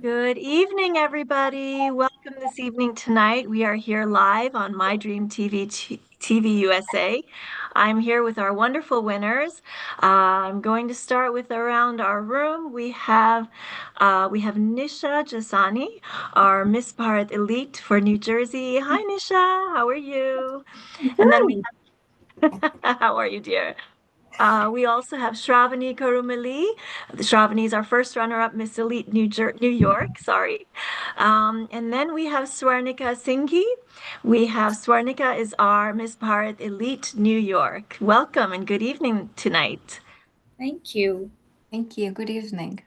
Good evening, everybody. Welcome this evening tonight. We are here live on My Dream TV USA. I'm here with our wonderful winners. I'm going to start with around our room. We have Nisha Jasani, our Miss Bharat Elite for New Jersey. Hi, Nisha. How are you? And then we Good. how are you, dear? We also have Shravani Karumali. Shravani is our first runner-up Miss Elite New York. Sorry. And then we have Swarnika Singhi. We have Swarnika is our Miss Bharat Elite New York. Welcome and good evening tonight. Thank you. Thank you. Good evening.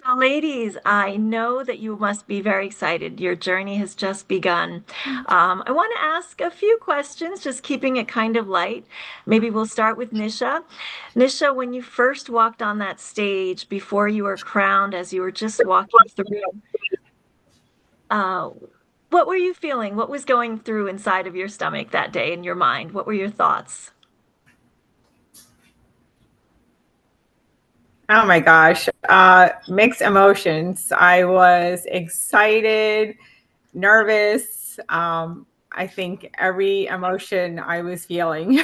So, ladies, I know that you must be very excited. Your journey has just begun. I want to ask a few questions, just keeping it kind of light. Maybe we'll start with Nisha. Nisha, when you first walked on that stage before you were crowned, as you were just walking through, uh, what were you feeling? What was going through inside of your stomach that day in your mind? What were your thoughts? Oh my gosh, mixed emotions. I was excited, nervous. I think every emotion I was feeling.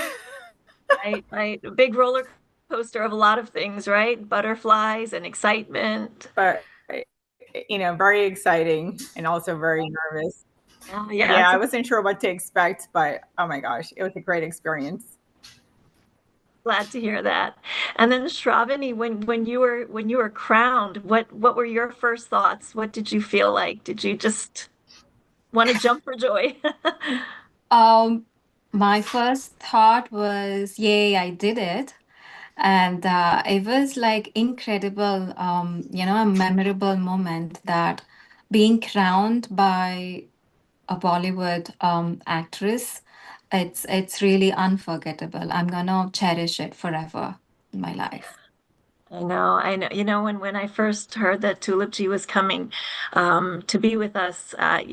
Right. A big roller coaster of a lot of things, right? Butterflies and excitement. But, very exciting and also very nervous. Yeah, Yeah, I wasn't sure what to expect, but oh my gosh, it was a great experience. glad to hear that. And then Shravani, when you were crowned, what were your first thoughts? What did you feel like? Did you just want to jump for joy? Um, my first thought was, yay, I did it. And it was like incredible, a memorable moment that being crowned by a Bollywood actress, it's really unforgettable. I'm gonna cherish it forever in my life. I know, I know. When I first heard that Tulipji was coming to be with us, I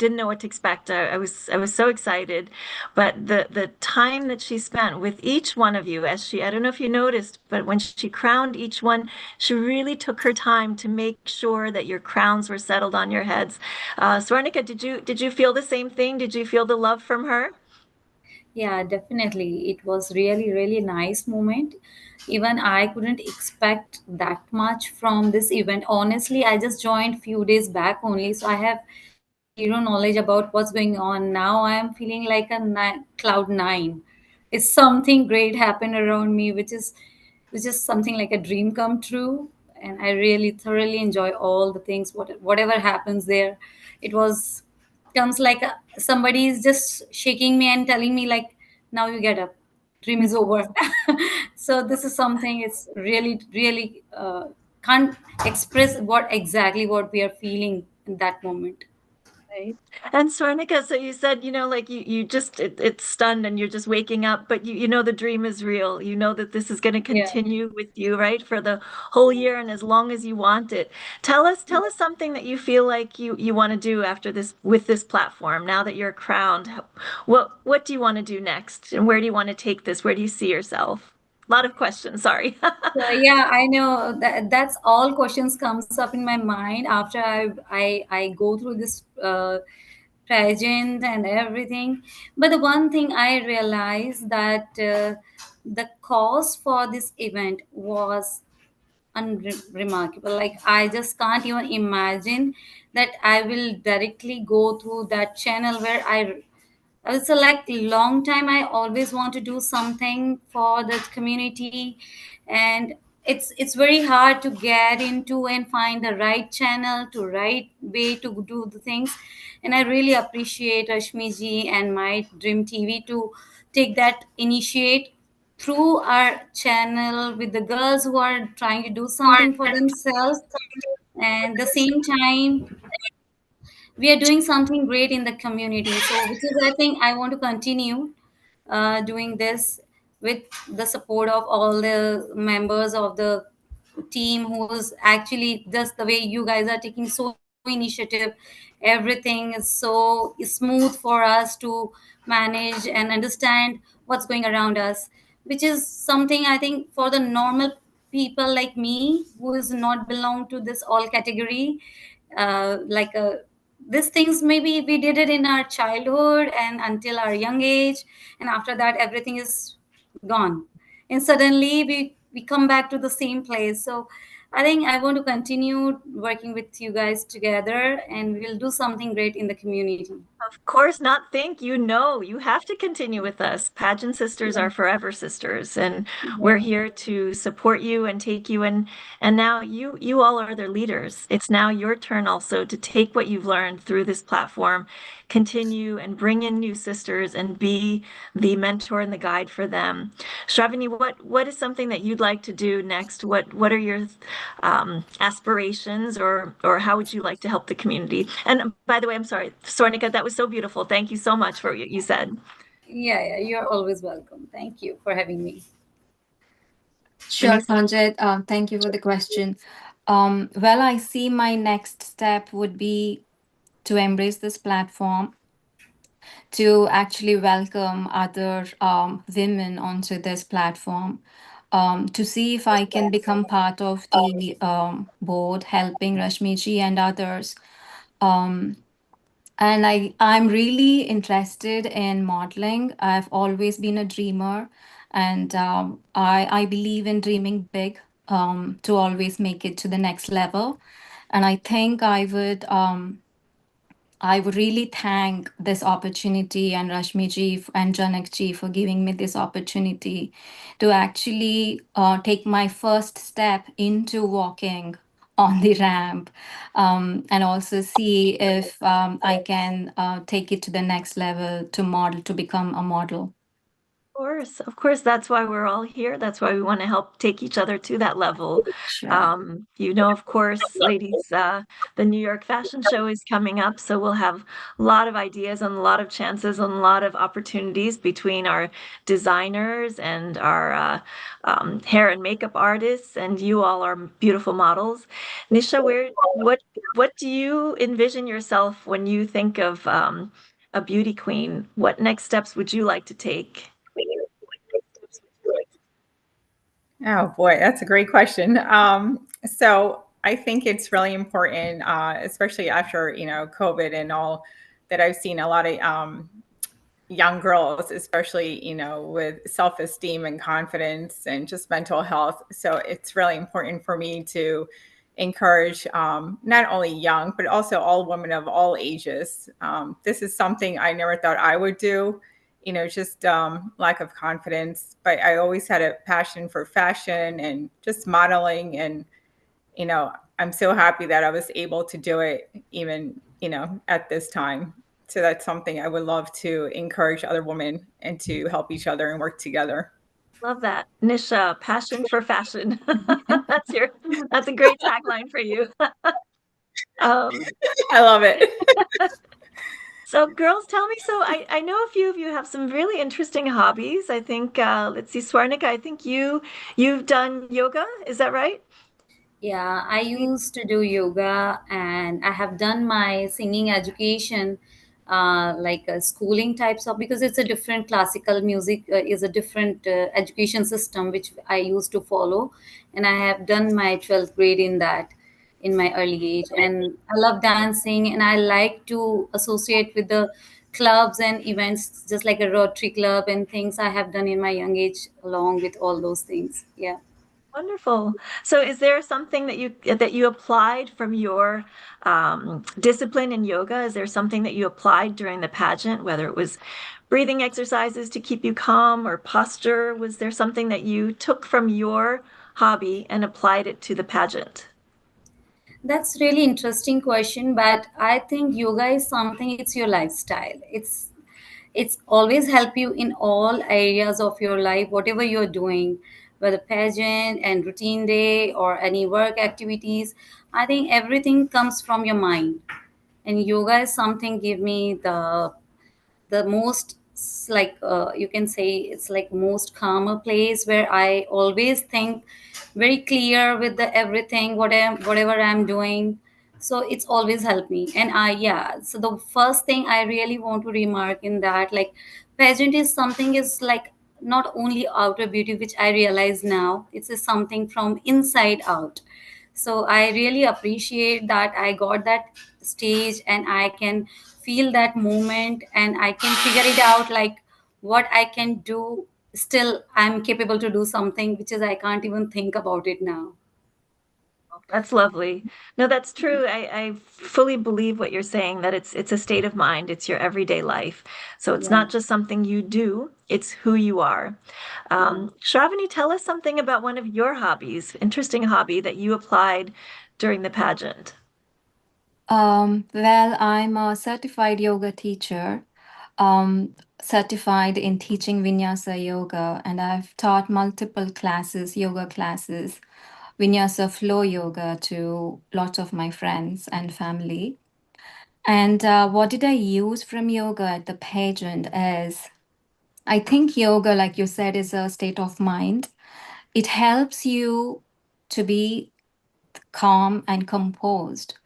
didn't know what to expect. I was so excited, but the time that she spent with each one of you, I don't know if you noticed, but when she crowned each one, she really took her time to make sure that your crowns were settled on your heads. Swarnika, did you feel the same thing? Did you feel the love from her? Yeah, definitely. It was really, really nice moment. Even I couldn't expect that much from this event. Honestly, I just joined few days back only, so I have zero knowledge about what's going on. Now I am feeling like a cloud nine. It's something great happened around me, which is something like a dream come true. And I really thoroughly enjoy all the things, whatever happens there. It was comes like somebody is just shaking me and telling me like, now you get up, dream is over. So this is something, it's really really can't express what we are feeling in that moment. Right. And Swarnika, so you said, like you just it's stunned and you're just waking up, but you know the dream is real. You know that this is going to Yeah. continue with you, right, for the whole year and as long as you want it. Tell us something that you feel like you want to do after this with this platform. Now that you're crowned, what do you want to do next? And where do you want to take this? Where do you see yourself? A lot of questions, sorry. So yeah, I know that's all questions comes up in my mind after I go through this pageant and everything. But the one thing I realized that the cost for this event was unremarkable. Like I just can't even imagine that I will directly go through that channel where it's a like long time I always want to do something for the community, and it's very hard to get into and find the right channel to right way to do the things. And I really appreciate Rashmi ji and My Dream TV to take that initiate through our channel with the girls who are trying to do something for themselves, and the same time we are doing something great in the community. So which is I think I want to continue doing this with the support of all the members of the team who's actually just the way you guys are taking so initiative. Everything is so smooth for us to manage and understand what's going around us, which is something I think for the normal people like me who is not belong to this all category, like these things maybe we did it in our childhood and until our young age, and after that everything is gone, and suddenly we come back to the same place. So I think I want to continue working with you guys together, and we'll do something great in the community. Of course not. Think, you know, you have to continue with us. Pageant sisters are forever sisters, and we're Yeah. here to support you and take you. And now you all are their leaders. It's now your turn also to take what you've learned through this platform, continue and bring in new sisters and be the mentor and the guide for them. Shravani, what is something that you'd like to do next? What are your aspirations, or how would you like to help the community? And by the way, I'm sorry, Swarnika, that was so beautiful. Thank you so much for what you said. Yeah, yeah, you're always welcome. Thank you for having me. Sure, Denise? Konjit. Thank you for the question. Well, I see my next step would be to embrace this platform, to actually welcome other women onto this platform, to see if I can become part of the board, helping Rashmiji and others. Um, and I'm really interested in modeling. I've always been a dreamer, and I believe in dreaming big, to always make it to the next level. And I would really thank this opportunity and Rashmi ji and Janak ji for giving me this opportunity to actually take my first step into walking on the ramp, and also see if I can take it to the next level to model, to become a model. Of course, that's why we're all here. That's why we want to help take each other to that level. Sure. You know, of course, ladies, the New York Fashion Show is coming up, so we'll have a lot of ideas and a lot of chances and a lot of opportunities between our designers and our hair and makeup artists, and you all are beautiful models. Nisha, what do you envision yourself when you think of a beauty queen? What next steps would you like to take? Oh boy, that's a great question. So I think it's really important, especially after COVID and all, that I've seen a lot of young girls, especially with self-esteem and confidence and just mental health. So it's really important for me to encourage not only young but also all women of all ages. This is something I never thought I would do, just lack of confidence. But I always had a passion for fashion and just modeling, and I'm so happy that I was able to do it even at this time. So that's something I would love to encourage other women and to help each other and work together. Love that. Nisha, passion for fashion. That's a great tagline for you. Um, I love it. so girls, tell me, so I know a few of you have some really interesting hobbies. I think let's see, Swarnika, I think you've done yoga, is that right? Yeah, I used to do yoga, and I have done my singing education, like schooling types of, because it's a different classical music, is a different education system which I used to follow, and I have done my 12th grade in that in my early age, and I love dancing, and I like to associate with the clubs and events, just like a Rotary Club and things I have done in my young age, along with all those things. Yeah. Wonderful. So is there something that you applied from your discipline in yoga? Is there something that you applied during the pageant, whether it was breathing exercises to keep you calm or posture? Was there something that you took from your hobby and applied it to the pageant? That's really interesting question, but I think yoga is something, it's your lifestyle. It's always help you in all areas of your life, whatever you're doing, whether pageant and routine day or any work activities. I think everything comes from your mind. And yoga is something give me the most like you can say it's like most calmer place where I always think very clear with the everything whatever I'm doing. So it's always helped me. And I yeah, so the first thing I really want to remark in that, like pageant is something is like not only outer beauty, which I realize now, it's a something from inside out. So I really appreciate that I got that stage and I can feel that moment and I can figure it out, like what I can do. Still I'm capable to do something which is I can't even think about it now. That's lovely. No, that's true. I fully believe what you're saying, that it's a state of mind. It's your everyday life. So it's Yeah, not just something you do, it's who you are. yeah. Shravani, tell us something about one of your hobbies, interesting hobby that you applied during the pageant. Well, I'm a certified yoga teacher, um, certified in teaching Vinyasa yoga, and I've taught multiple classes, yoga classes, Vinyasa flow yoga to lots of my friends and family. And what did I use from yoga at the pageant is, I think yoga, like you said, is a state of mind. It helps you to be calm and composed.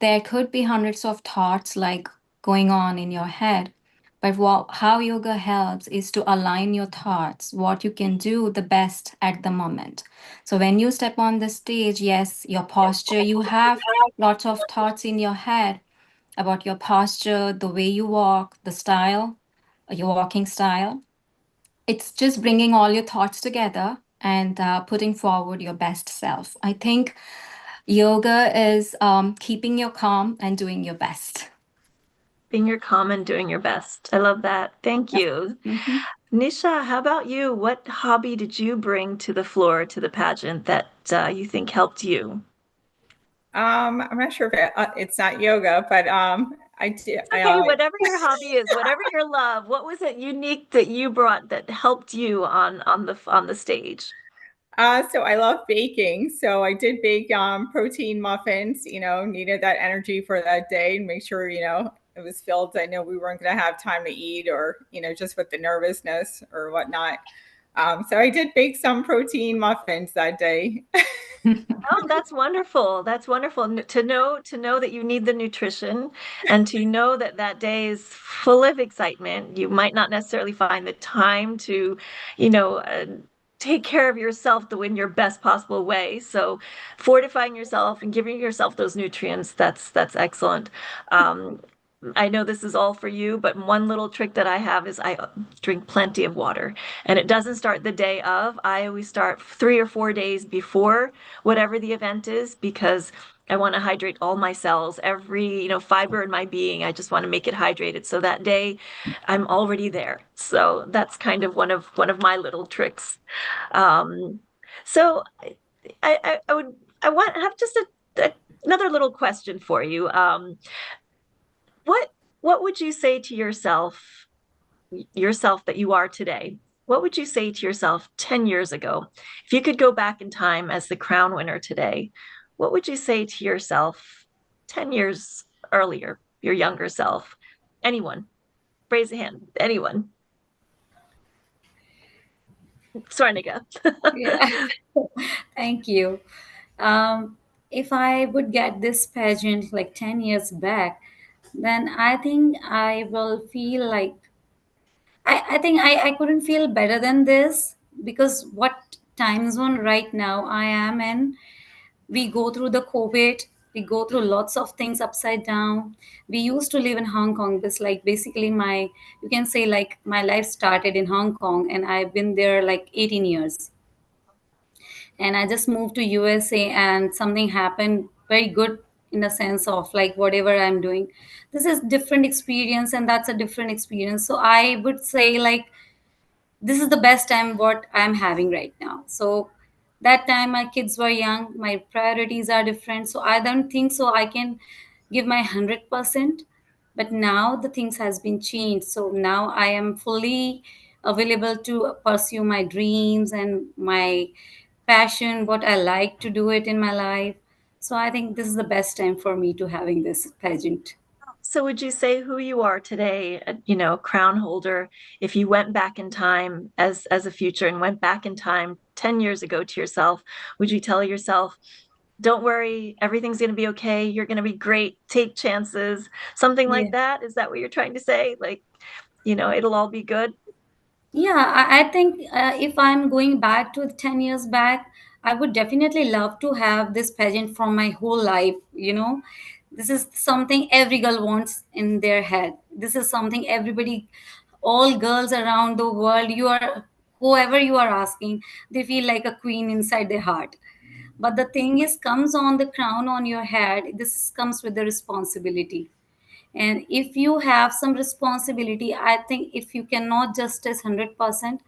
There could be hundreds of thoughts like going on in your head, but how yoga helps is to align your thoughts, what you can do the best at the moment. So when you step on the stage, yes, your posture, you have lots of thoughts in your head about your posture, the way you walk, the style, your walking style. It's just bringing all your thoughts together and putting forward your best self. I think yoga is keeping your calm and doing your best. Being your calm and doing your best. I love that. Thank Yep. you. Mhm. Nisha, how about you? What hobby did you bring to the floor, to the pageant, that you think helped you? I'm not sure if it's not yoga, but I do. It's okay, whatever your hobby is, whatever your love, what was it unique that you brought that helped you on the stage? So I love baking. So I did bake protein muffins. Needed that energy for that day and make sure it was filled. I know we weren't going to have time to eat, or just with the nervousness or whatnot. So I did bake some protein muffins that day. Oh, that's wonderful. That's wonderful. To know that you need the nutrition and to know that that day is full of excitement. You might not necessarily find the time to, you know, uh, take care of yourself in your best possible way. So fortifying yourself and giving yourself those nutrients, that's excellent. Um, I know this is all for you, but one little trick that I have is I drink plenty of water. And it doesn't start the day of. I always start 3 or 4 days before whatever the event is, because I want to hydrate all my cells, every, fiber in my being. I just want to make it hydrated. So that day I'm already there. So that's kind of one of my little tricks. Um, so I would I want have just another little question for you. What what would you say to yourself that you are today? What would you say to yourself 10 years ago? If you could go back in time as the crown winner today, what would you say to yourself 10 years earlier, your younger self? Anyone, raise a hand. Anyone. Swarnika. Yeah. Thank you. um, if I would get this pageant like 10 years back, then I think I will feel like I think I couldn't feel better than this, because what time zone right now I am in, we go through the COVID, we go through lots of things upside down. We used to live in Hong Kong. This like basically my, you can say like my life started in Hong Kong and I've been there like 18 years. And I just moved to USA and something happened very good in a sense of like whatever I'm doing. This is different experience and that's a different experience. So I would say like this is the best time what I'm having right now. So that time my kids were young, my priorities are different. So I don't think so I can give my 100%. But now the things has been changed. So now I am fully available to pursue my dreams and my passion, what I like to do it in my life. So I think this is the best time for me to having this pageant. So would you say who you are today, crown holder, if you went back in time as a future and went back in time 10 years ago to yourself, would you tell yourself, don't worry, everything's going to be okay, you're going to be great, take chances, something Yeah. like that? Is that what you're trying to say? Like, it'll all be good? Yeah, I think if I'm going back to 10 years back, I would definitely love to have this pageant from my whole life. This is something every girl wants in their head. This is something everybody, all girls around the world, whoever you are asking, they feel like a queen inside their heart. But the thing is, comes on the crown on your head, this comes with the responsibility. And if you have some responsibility, I think if you cannot justice 100%,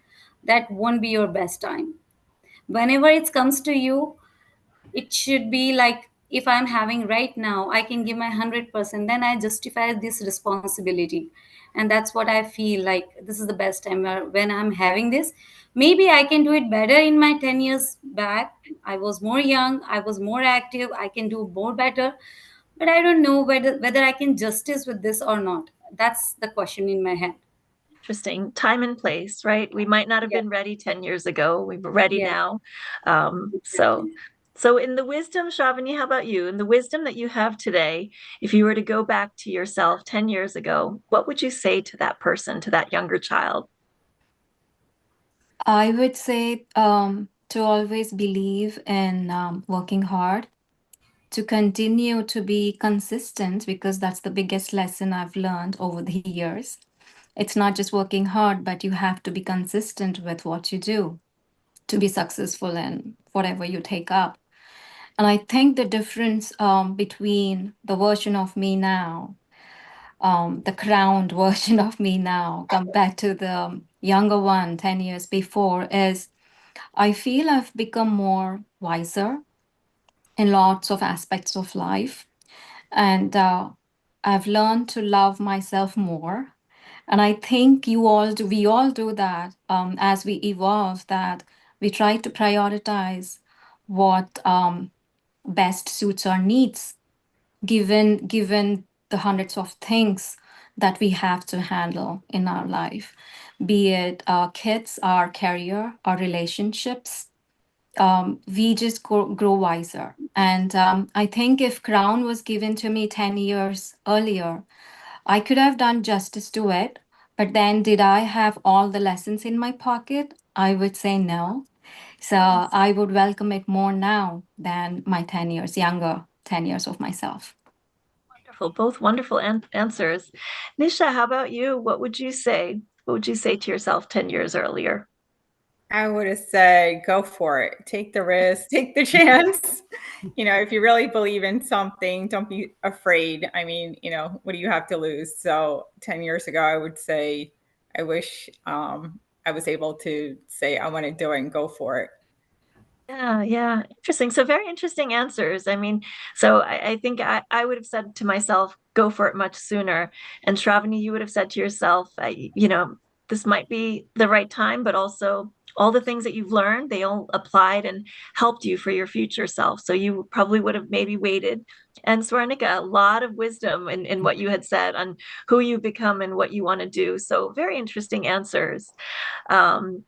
that won't be your best time. Whenever it comes to you, it should be like, if I'm having right now, I can give my 100%, then I justify this responsibility. And that's what I feel like, this is the best time when I'm having this. Maybe I can do it better in my 10 years back. I was more young, I was more active, I can do more better. But I don't know whether I can justice with this or not. That's the question in my head. Interesting. Time and place, right? We might not have Yeah, been ready 10 years ago. We're ready yeah, now. So, exactly. so in the wisdom, Shravani, how about you? In the wisdom that you have today, if you were to go back to yourself 10 years ago, what would you say to that person, to that younger child? I would say to always believe in working hard, to continue to be consistent, because that's the biggest lesson I've learned over the years. It's not just working hard, but you have to be consistent with what you do to be successful in whatever you take up. And I think the difference between the version of me now, the crowned version of me now, compared to the younger one 10 years before, is I feel I've become more wiser in lots of aspects of life. And I've learned to love myself more. And I think we all do that as we evolve, that we try to prioritize what best suits our needs, given the hundreds of things that we have to handle in our life, be it our kids, our career, our relationships. We just grow wiser. And I think if crown was given to me 10 years earlier, I could have done justice to it. But then, did I have all the lessons in my pocket? I would say no. So I would welcome it more now than my 10 years younger, 10 years of myself. Wonderful, both wonderful answers. Nisha, how about you? What would you say? What would you say to yourself 10 years earlier? I would have said, go for it. Take the risk, take the chance. If you really believe in something, don't be afraid. I mean, what do you have to lose? So 10 years ago, I would say, I wish I was able to say, I want to do it and go for it. Yeah, yeah. Interesting. So very interesting answers. I mean, so I think I would have said to myself, go for it much sooner. And Shravani, you would have said to yourself, this might be the right time, but also all the things that you've learned, they all applied and helped you for your future self. So you probably would have maybe waited. And Swarnika, a lot of wisdom in what you had said on who you've become and what you want to do. So very interesting answers. Um,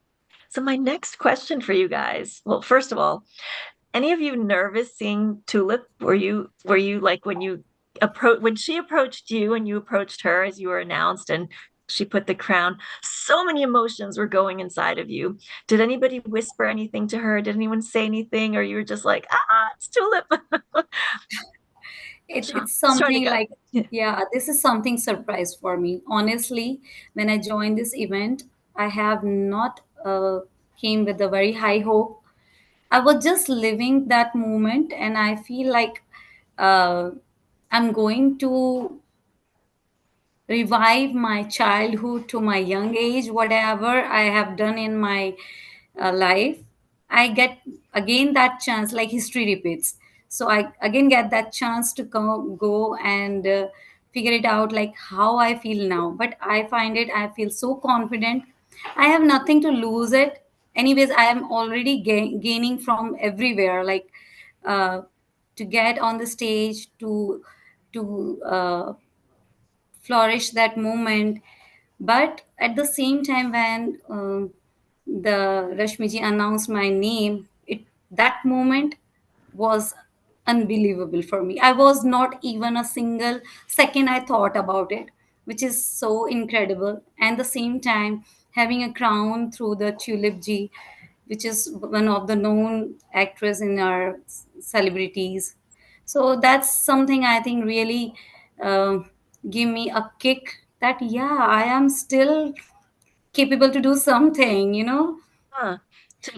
so my next question for you guys. Well, first of all, any of you nervous seeing Tulip? Were you like when she approached you and you approached her as you were announced and she put the crown, so many emotions were going inside of you. Did anybody whisper anything to her? Did anyone say anything? Or you were just like, it's Tulip? It's Just trying to something get. like, yeah, this is something surprise for me. Honestly, when I joined this event, I have not came with a very high hope. I was just living that moment, and I feel like uh, I'm going to revive my childhood to my young age. Whatever I have done in my life, I get again that chance, like history repeats. So I again get that chance to go and figure it out, like how I feel now. But I find it, I feel so confident. I have nothing to lose it. Anyways, I am already gaining from everywhere, like uh, to get on the stage, to flourish that moment. But at the same time, when the Rashmiji announced my name, that moment was unbelievable for me. I was not even a single second I thought about it, which is so incredible. And the same time, having a crown through the Tulip G, which is one of the known actress in our celebrities. So that's something I think really uh, give me a kick that yeah, I am still capable to do something, you know. Huh.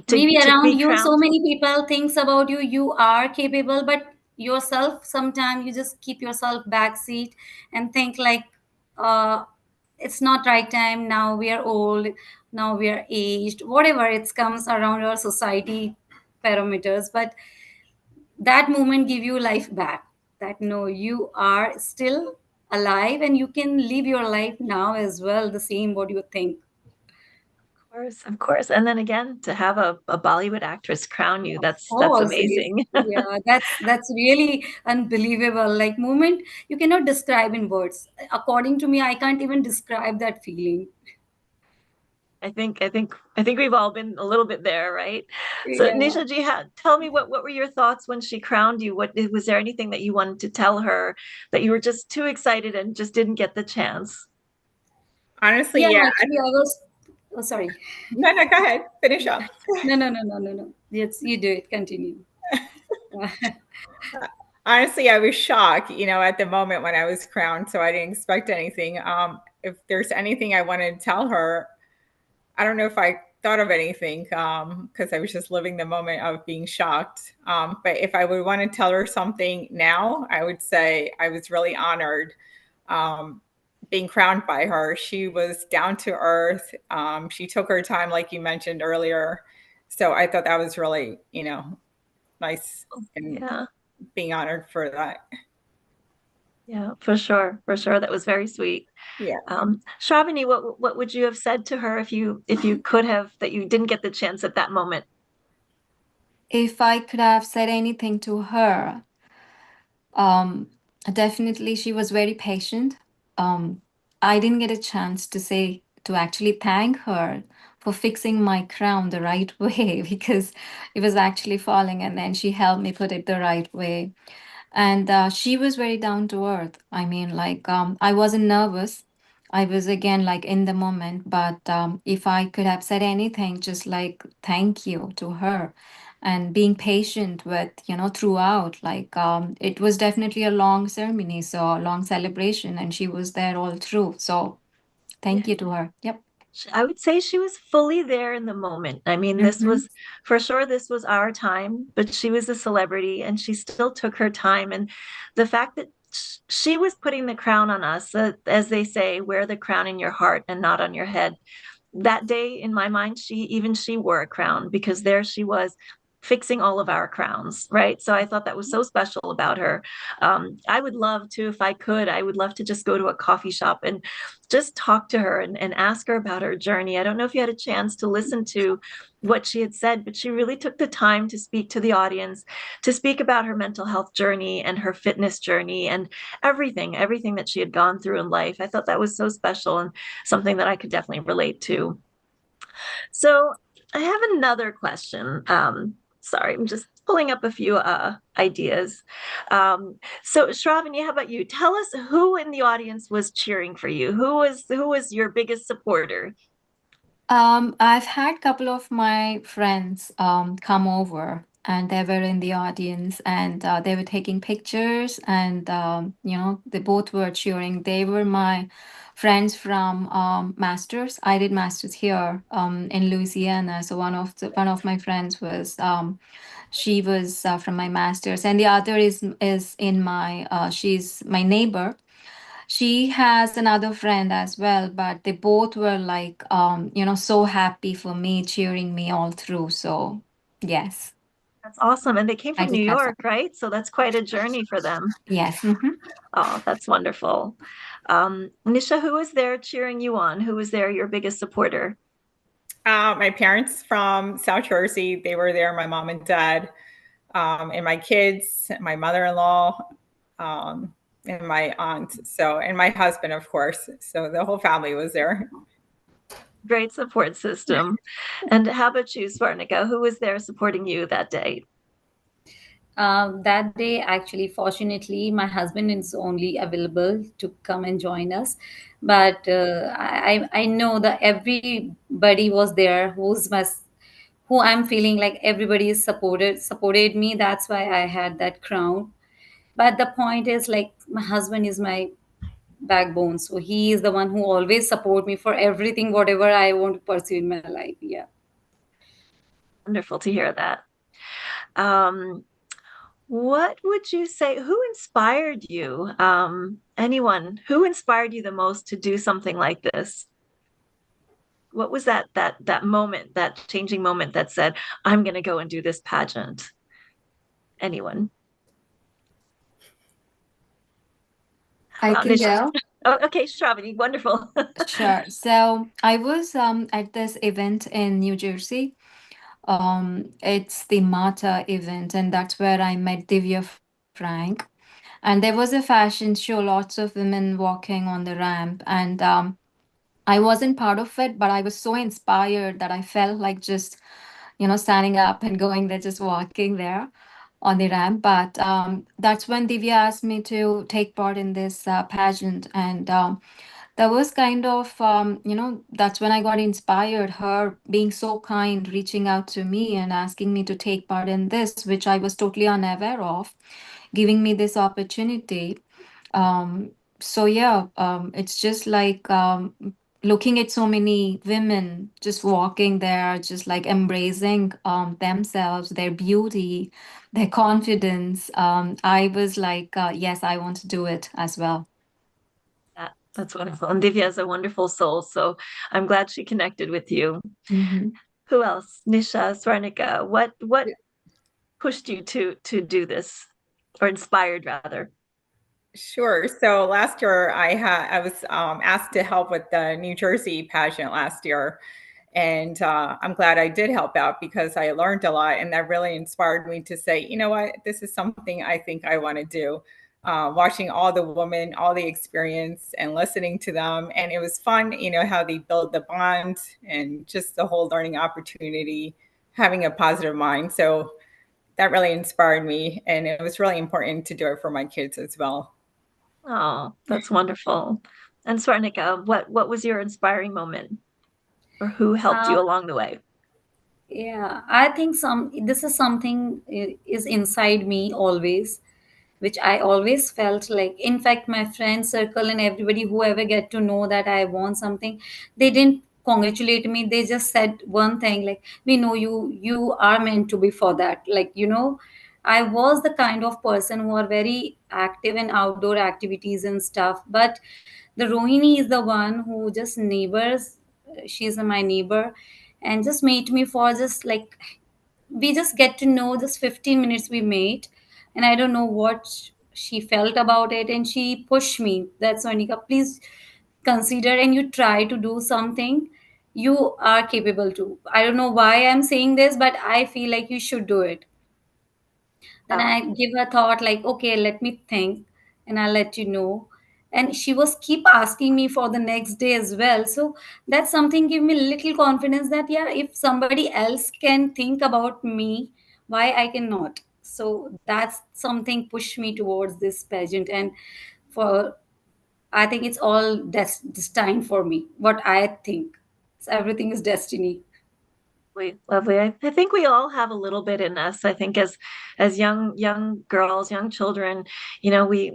Maybe To around be you so crowned. many people thinks about you, you are capable, but yourself sometimes you just keep yourself backseat and think like uh it's not right time now, we are old, now we are aged, whatever it comes around our society parameters. But that moment give you life back, that no, you are still alive and you can live your life now as well the same what you think. Of course, of course. And then again, to have a Bollywood actress crown you, Of that's course, amazing. yeah, that's really unbelievable. Like moment you cannot describe in words. According to me, I can't even describe that feeling. I think we've all been a little bit there, right? So Yeah. Nisha ji, tell me what were your thoughts when she crowned you? What was there anything that you wanted to tell her that you were just too excited and just didn't get the chance? Honestly, Yeah, yeah. actually, I was. Oh, sorry. No, no, go ahead. Finish up. No, no, no, no, no, no. Yes, you do it. Continue. Honestly, I was shocked, at the moment when I was crowned, so I didn't expect anything. If there's anything I wanted to tell her, I don't know if I thought of anything because I was just living the moment of being shocked. But if I would want to tell her something now, I would say I was really honored um, being crowned by her. She was down to earth. She took her time, like you mentioned earlier. So I thought that was really, nice and Yeah, being honored for that. yeah, for sure, for sure. That was very sweet. Yeah. Shravani, what would you have said to her if you could have that you didn't get the chance at that moment? If I could have said anything to her, um, definitely she was very patient. I didn't get a chance to actually thank her for fixing my crown the right way because it was actually falling, and then she helped me put it the right way. And she was very down to earth. I mean, like, I wasn't nervous. I was again like in the moment, but if I could have said anything, just like thank you to her and being patient with, throughout, like, it was definitely a long ceremony, so a long celebration, and she was there all through. So Yeah. thank you to her. Yep. I would say she was fully there in the moment. I mean, this Mm-hmm. was for sure, this was our time, but she was a celebrity and she still took her time. And the fact that she was putting the crown on us, as they say, wear the crown in your heart and not on your head. That day, in my mind, she wore a crown because there she was fixing all of our crowns, right? So I thought that was so special about her. I would love to, if I could, I would love to just go to a coffee shop and just talk to her and ask her about her journey. I don't know if you had a chance to listen to what she had said, but she really took the time to speak to the audience, to speak about her mental health journey and her fitness journey and everything that she had gone through in life. I thought that was so special and something that I could definitely relate to. So I have another question. Sorry, I'm just pulling up a few ideas. So Shravani, how about you? Tell us who in the audience was cheering for you. Who was your biggest supporter? I've had a couple of my friends come over, and they were in the audience, and they were taking pictures, and they both were cheering. They were my friends from masters. I did masters here in Louisiana. So one of my friends was she was from my masters, and the other is in my she's my neighbor. She has another friend as well, but they both were like, so happy for me, cheering me all through. So, yes, That's awesome. And they came I from New did have York, some. right? So that's quite a journey for them. Yes. Hmm. Oh, that's wonderful. Nisha, who was there cheering you on? Who was there your biggest supporter? My parents from South Jersey, they were there, my mom and dad, and my kids, my mother-in-law, um, and my aunt. So, and my husband, of course. So the whole family was there. Great support system. And how about you, Swarnika? Who was there supporting you that day? That day, actually, fortunately, my husband is only available to come and join us. But I know that everybody was there who I'm feeling like everybody is supported me. That's why I had that crown. But the point is, like, my husband is my backbone, so he is the one who always support me for everything, whatever I want to pursue in my life. Yeah. Wonderful to hear that. Um, what would you say, who inspired you? Anyone, who inspired you the most to do something like this? What was that moment, that changing moment that said, I'm going to go and do this pageant? Anyone? How I about can Nisha? go. Oh, okay, Shravani, wonderful. Sure. So I was at this event in New Jersey. It's the Mata event, and that's where I met Divya Frank. And there was a fashion show, lots of women walking on the ramp, and I wasn't part of it, but I was so inspired that I felt like just, standing up and going there, just walking there on the ramp. But that's when Divya asked me to take part in this pageant, and that was kind of, that's when I got inspired, her being so kind, reaching out to me and asking me to take part in this, which I was totally unaware of, giving me this opportunity. Um, so yeah, it's just like looking at so many women just walking there, just like embracing themselves, their beauty, their confidence. I was like, yes, I want to do it as well. That's wonderful. And Divya is a wonderful soul, so I'm glad she connected with you. Mhm. Who else? Nisha, Swarnika, what pushed you to do this, or inspired rather? Sure. So last year I was asked to help with the New Jersey pageant last year, and I'm glad I did help out because I learned a lot, and that really inspired me to say, you know what, this is something I think I want to do. Watching all the women, all the experience, and listening to them, and it was fun. You know how they build the bond and just the whole learning opportunity, having a positive mind. So that really inspired me, and it was really important to do it for my kids as well. Oh, that's wonderful. And Swarnika, what was your inspiring moment, or who helped Uh, you along the way? Yeah, I think this is something is inside me always, which I always felt like. In fact, my friend circle and everybody who ever get to know that I want something, they didn't congratulate me. They just said one thing like, "We know you are meant to be for that." Like, I was the kind of person who are very active in outdoor activities and stuff, but the Rohini is the one who just neighbors. She's my neighbor, and just meet me for just like we just get to know just 15 minutes we made, and I don't know what she felt about it, and she pushed me. That's Monica, please consider and you try to do something you are capable to. I don't know why I'm saying this, but I feel like you should do it. Then Oh, I give her thought like, okay, let me think and I'll let you know. And she was keep asking me for the next day as well. So that's something give me little confidence that yeah, if somebody else can think about me, why I cannot. So that's something push me towards this pageant. And for I think it's all destined for me. What I think. So everything is destiny. lovely, lovely. I think we all have a little bit in us. I think as young girls, young children, we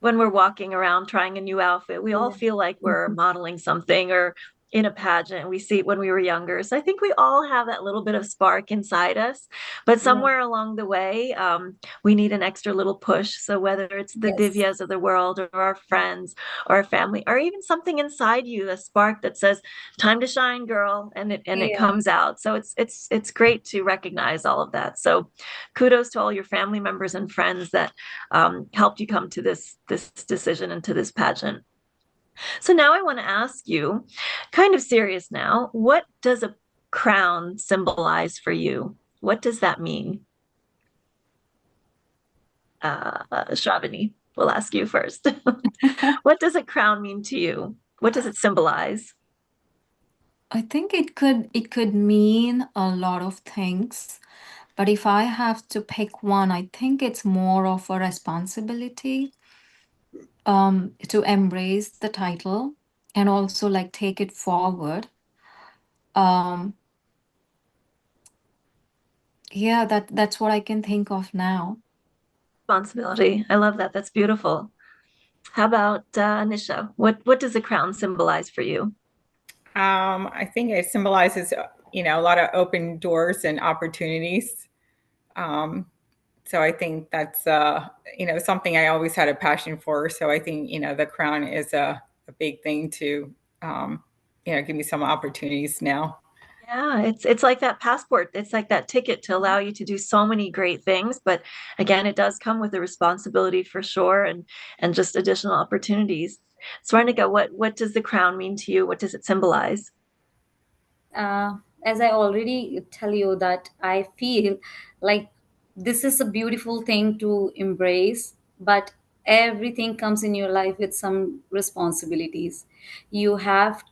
when we're walking around trying a new outfit, we all Yeah. feel like we're modeling something or in a pageant. We see it when we were younger. So I think we all have that little bit of spark inside us. But Yeah. somewhere along the way, we need an extra little push. So whether it's the Yes. Divyas of the world or our friends or our family, or even something inside you, a spark that says, time to shine, girl, and it Yeah. comes out. So it's great to recognize all of that. So kudos to all your family members and friends that helped you come to this decision and to this pageant. So now I want to ask you, kind of serious now, what does a crown symbolize for you? What does that mean? Shravani, we'll ask you first. What does a crown mean to you? What does it symbolize? I think it could mean a lot of things, But if I have to pick one, I think it's more of a responsibility to embrace the title and also like take it forward. Um, yeah, that's what I can think of now. Responsibility. I love that. That's beautiful. How about Nisha? What does the crown symbolize for you? I think it symbolizes, a lot of open doors and opportunities. Um, so I think that's, something I always had a passion for. So I think, the crown is a big thing to, give me some opportunities now. Yeah, it's like that passport. It's like that ticket to allow you to do so many great things. But again, it does come with a responsibility for sure, and just additional opportunities. Swarnika, what does the crown mean to you? What does it symbolize? uh, as I already tell you that I feel like this is a beautiful thing to embrace, but everything comes in your life with some responsibilities. You have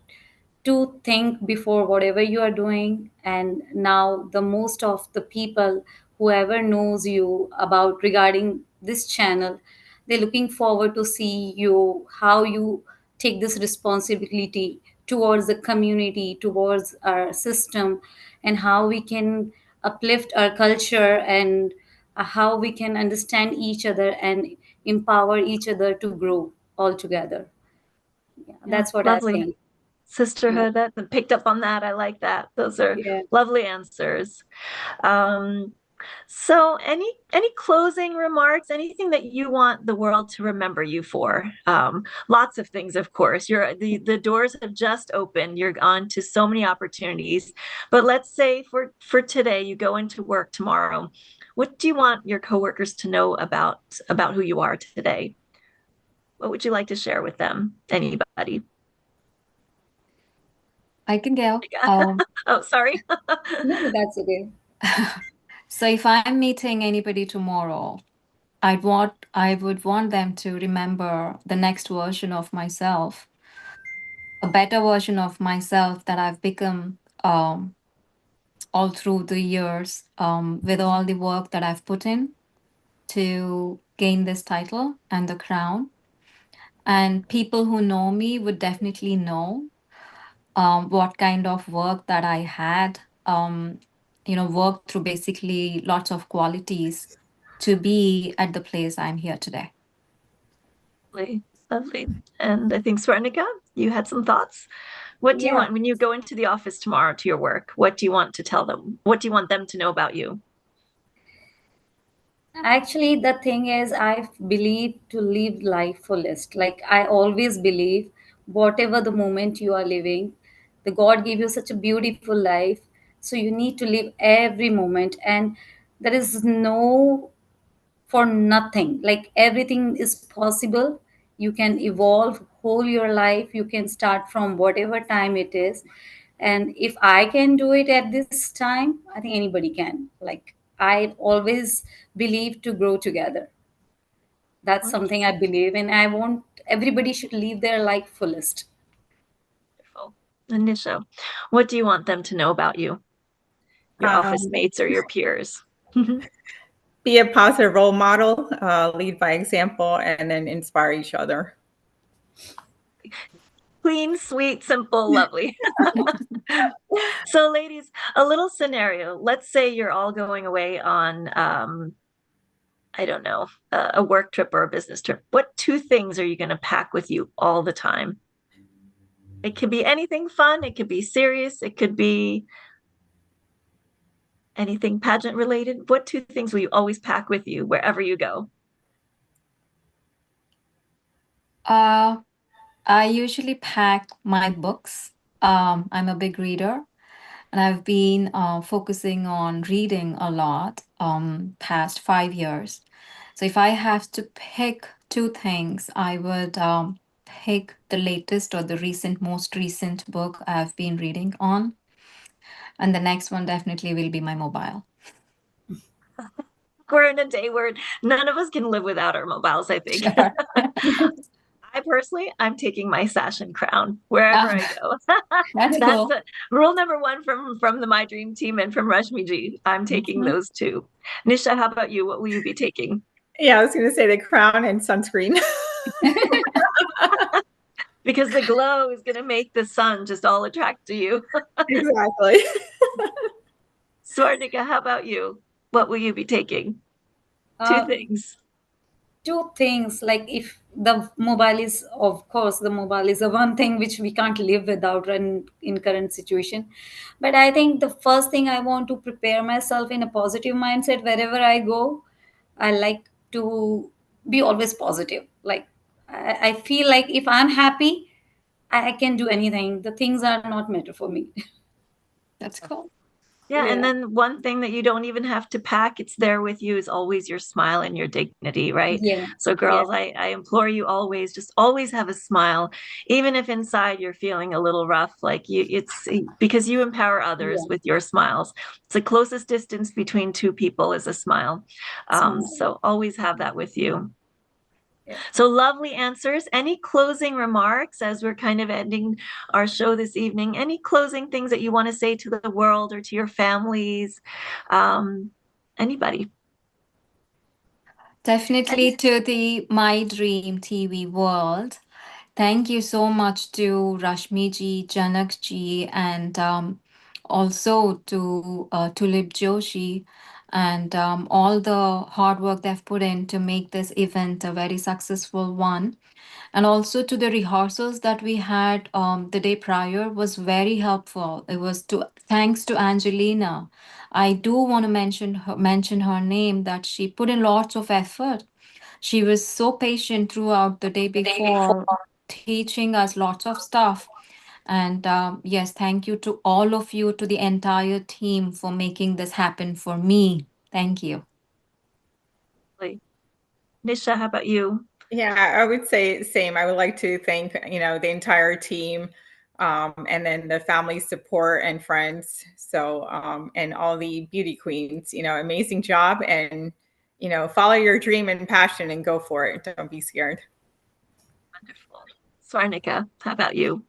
to think before whatever you are doing, and now the most of the people, whoever knows you about regarding this channel, they're looking forward to see you how you take this responsibility towards the community, towards our system, and how we can uplift our culture, and how we can understand each other and empower each other to grow all together. Yeah, Yeah, that's what I lovely. think. Yeah. Sisterhood, that picked up on that. I like that. Those are Yeah. lovely answers. Um, so any closing remarks, anything that you want the world to remember you for? Lots of things, of course. The doors have just opened. You're on to so many opportunities. But let's say for today, you go into work tomorrow. What do you want your coworkers to know about who you are today? What would you like to share with them? Anybody? I can go. Oh, sorry. No, that's okay. So if I'm meeting anybody tomorrow, I would want them to remember the next version of myself, a better version of myself that I've become all through the years, with all the work that I've put in to gain this title and the crown. And people who know me would definitely know what kind of work that I had, worked through basically lots of qualities to be at the place I'm here today. Lovely, lovely. And I think Swarnika, you had some thoughts. What do you Yeah. want when you go into the office tomorrow to your work? What do you want to tell them? What do you want them to know about you? Actually, the thing is, I believe to live life fullest. Like I always believe, whatever the moment you are living, the God gave you such a beautiful life. So you need to live every moment, and there is no for nothing. Like everything is possible. You can evolve whole your life. You can start from whatever time it is. And if I can do it at this time, I think anybody can. Like I always believe to grow together. That's something I believe in. I want everybody should live their life fullest. Wonderful. Anisha, what do you want them to know about you, your office Um, mates or your peers? be a positive role model, lead by example, and then inspire each other. Clean, sweet, simple, lovely. So, ladies, a little scenario. Let's say you're all going away on, I don't know, a work trip or a business trip. What two things are you going to pack with you all the time? It could be anything fun, it could be serious, it could be anything pageant related. What two things will you always pack with you wherever you go? Uh, I usually pack my books. I'm a big reader, and I've been focusing on reading a lot past 5 years. So if I have to pick two things, I would pick the latest or the most recent book I've been reading on, and the next one definitely will be my mobile. We're in a day where none of us can live without our mobiles, I think. Sure. I personally, I'm taking my sash and crown wherever I go. That's That's cool. rule number one from the My Dream Team and from Rashmiji. I'm taking Mhm. those two. Nisha, how about you? What will you be taking? Yeah, I was going to say the crown and sunscreen. Because the glow is going to make the sun just all attract to you. Exactly. Swarnika, how about you? What will you be taking? Two Uh, things. Two things, like if the mobile is, of course the mobile is the one thing which we can't live without in current situation, but I think the first thing I want to prepare myself in a positive mindset wherever I go. I like to be always positive. Like I feel like if I'm happy, I can do anything. The things are not matter for me. That's cool. Yeah, and Yeah, then one thing that you don't even have to pack, it's there with you, is always your smile and your dignity, right? yeah, So yeah, girls, I implore you always, just always have a smile, even if inside you're feeling a little rough, like it's because you empower others yeah. with your smiles. It's the closest distance between two people is a smile. Smile. So always have that with you. Yeah. So lovely answers. Any closing remarks as we're kind of ending our show this evening? Any closing things that you want to say to the world or to your families? Um, Anybody? Definitely to the My Dream TV world. Thank you so much to Rashmi ji, Janak ji, and also to Tulip Joshi, and all the hard work they've put in to make this event a very successful one. And also to the rehearsals that we had the day prior was very helpful. It was to thanks to Angelina. I do want to mention her name, that she put in lots of effort. She was so patient throughout the day before, teaching us lots of stuff. And yes, thank you to all of you, to the entire team for making this happen for me. Thank you. Nisha, how about you? Yeah, I would say same. I would like to thank, the entire team, and then the family support and friends. So, and all the beauty queens, amazing job, and, follow your dream and passion and go for it. Don't be scared. Wonderful. Swarnika, how about you?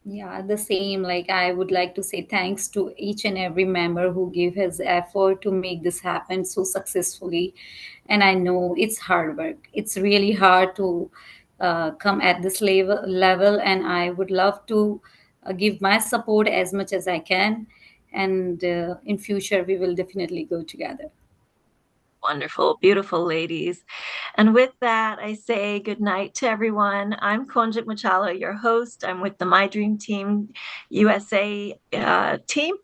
Yeah, the same. Like I would like to say thanks to each and every member who gave his effort to make this happen so successfully. And I know it's hard work. It's really hard to come at this level. And I would love to give my support as much as I can. And in future, we will definitely go together. Wonderful, beautiful ladies. And with that, I say good night to everyone. I'm Konjit Muchala, your host. I'm with the My Dream Team USA team.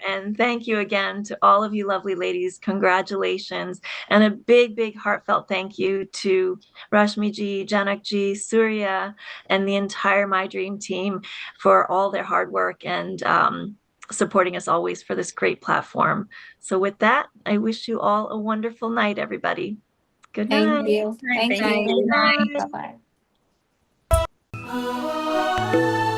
And thank you again to all of you lovely ladies. Congratulations. And a big, big heartfelt thank you to Rashmi ji, Janak ji, Surya, and the entire My Dream team for all their hard work and supporting us always for this great platform. So, with that, I wish you all a wonderful night, everybody. Good Thank night. you. All right, Thank thank you. Bye. Good you. night. Bye. Bye bye.